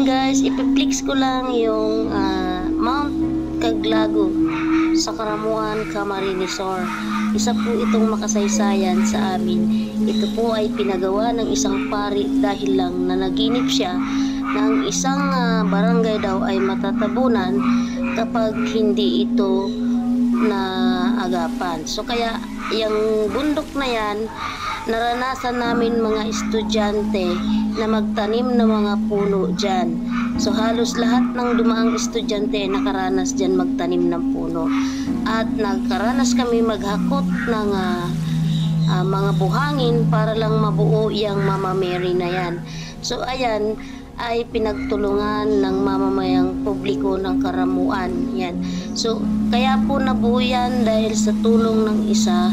Guys, ipiplex ko lang yung Mount Caglago sa Caramuan, Camarines Sur. Isa po itong makasaysayan sa amin. Ito po ay pinagawa ng isang pari dahil lang nanaginip siya ng isang barangay daw ay matatabunan kapag hindi ito naagapan. So kaya yung bundok na yan, naranasan namin mga estudyante na magtanim ng mga puno dyan. So halos lahat ng dumaang estudyante ay nakaranas dyan magtanim ng puno. At nagkaranas kami maghakot ng mga buhangin para lang mabuo yung Mama Mary na yan. So ayan ay pinagtulungan ng mamamayang publiko ng Caramuan. Yan. So kaya po nabuo yan dahil sa tulong ng isa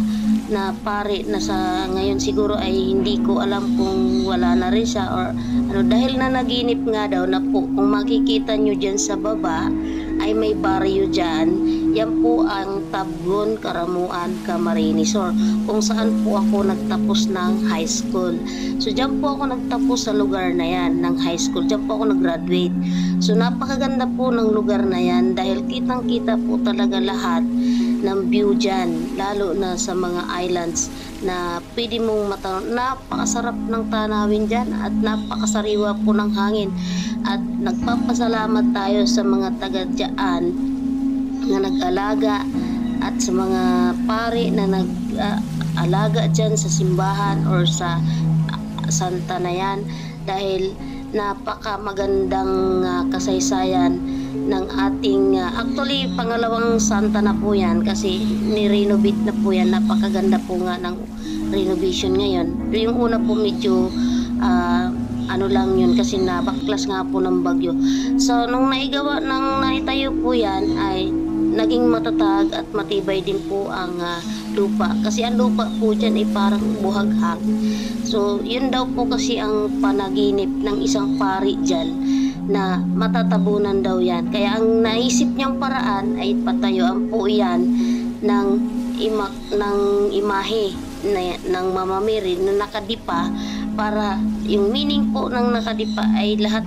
na pari na sa ngayon siguro ay hindi ko alam kung wala na rin siya or ano, dahil na naginip nga daw na po kung makikita nyo dyan sa baba ay may baryo dyan. Yan po ang Tabgon, Caramuan, Camarines Sur kung saan po ako nagtapos ng high school. So dyan po ako nagtapos sa lugar na yan ng high school. Dyan po ako nag-graduate. So napakaganda po ng lugar na yan dahil kitang kita po talaga lahat ng view dyan, lalo na sa mga islands na pwede mong matanong. Napakasarap ng tanawin dyan at napakasariwa po ng hangin at nagpapasalamat tayo sa mga taga dyan na nag-alaga at sa mga pari na nag-alaga dyan sa simbahan or sa santa na yan dahil napaka magandang kasaysayan ng ating actually pangalawang santa na po yan kasi ni-renovate na po yan. Napakaganda po nga ng renovation ngayon. Yung una po medyo ano lang yun kasi nabaklas nga po ng bagyo. So nung naitayo po yan ay naging matatag at matibay din po ang lupa kasi ang lupa po dyan ay parang buhaghag. So yun daw po kasi ang panaginip ng isang pari dyan na matatabunan daw yan. Kaya ang naisip niyang paraan ay patayuan po yan ng imahe ng Mama Mary na nakadipa para yung meaning po ng nakadipa ay lahat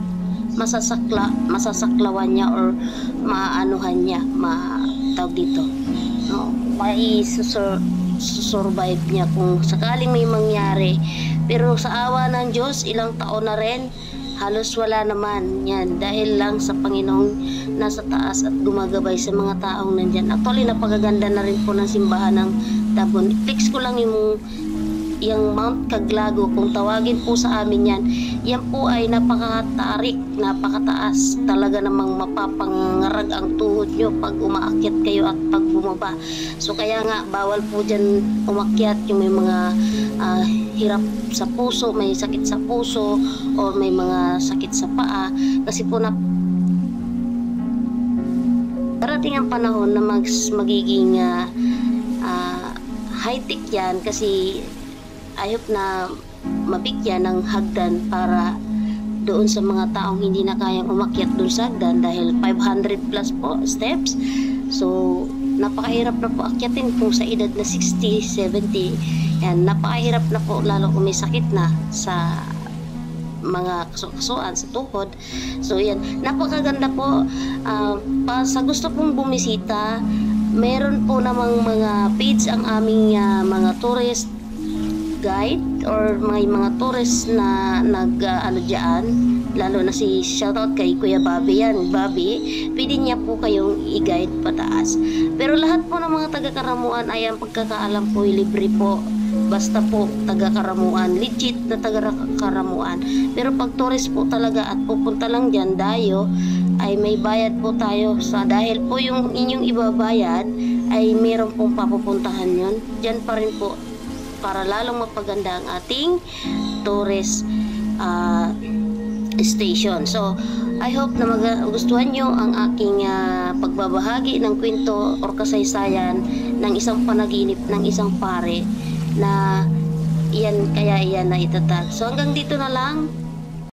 masasaklawan niya or maanuhan niya, tawag dito. No, may survive niya kung sakaling may mangyari. Pero sa awa ng Diyos, ilang taon na rin halos wala naman yan dahil lang sa Panginoong nasa taas at gumagabay sa mga taong nandyan. Actually napakaganda na rin po ng simbahan ng Tabon. I-flex ko lang yung Mount Caglago kung tawagin po sa amin yan. Yan po ay napakatarik, napakataas, talaga namang mapapangarag ang tuhod nyo pag umaakyat kayo at pag bumaba. So kaya nga bawal po dyan umakyat yung may mga hirap sa puso, may sakit sa puso o may mga sakit sa paa kasi po darating ang panahon na magiging high-tech yan kasi ayop na mabigyan ng hagdan para doon sa mga taong hindi na kayang umakyat doon sa hagdan dahil 500 plus po steps. So napakahirap na po akyatin kung sa edad na 60, 70. Yan, napakahirap na po lalo kung may sakit na sa mga kasuan sa tuhod. So yan, napakaganda po. Sa gusto pong bumisita, meron po namang mga page ang aming mga tourist guide or may mga tourist na ano dyan, lalo na si shoutout kay Kuya Bobby yan. Bobby, pwede niya po kayong i-guide pataas. Pero lahat po ng mga taga-Caramuan ay ang pagkakaalam po libre po. Basta po taga-Caramuan, legit na taga-Caramuan. Pero pag tourist po talaga at pupunta lang dyan dayo, ay may bayad po tayo sa dahil po yung inyong ibabayad ay meron pong papupuntahan yun. Dyan pa rin po para lalong mapaganda ang ating tourist station. So, I hope na magustuhan nyo ang aking pagbabahagi ng kwento or kasaysayan ng isang panaginip ng isang pare na iyan na itatag. So, hanggang dito na lang.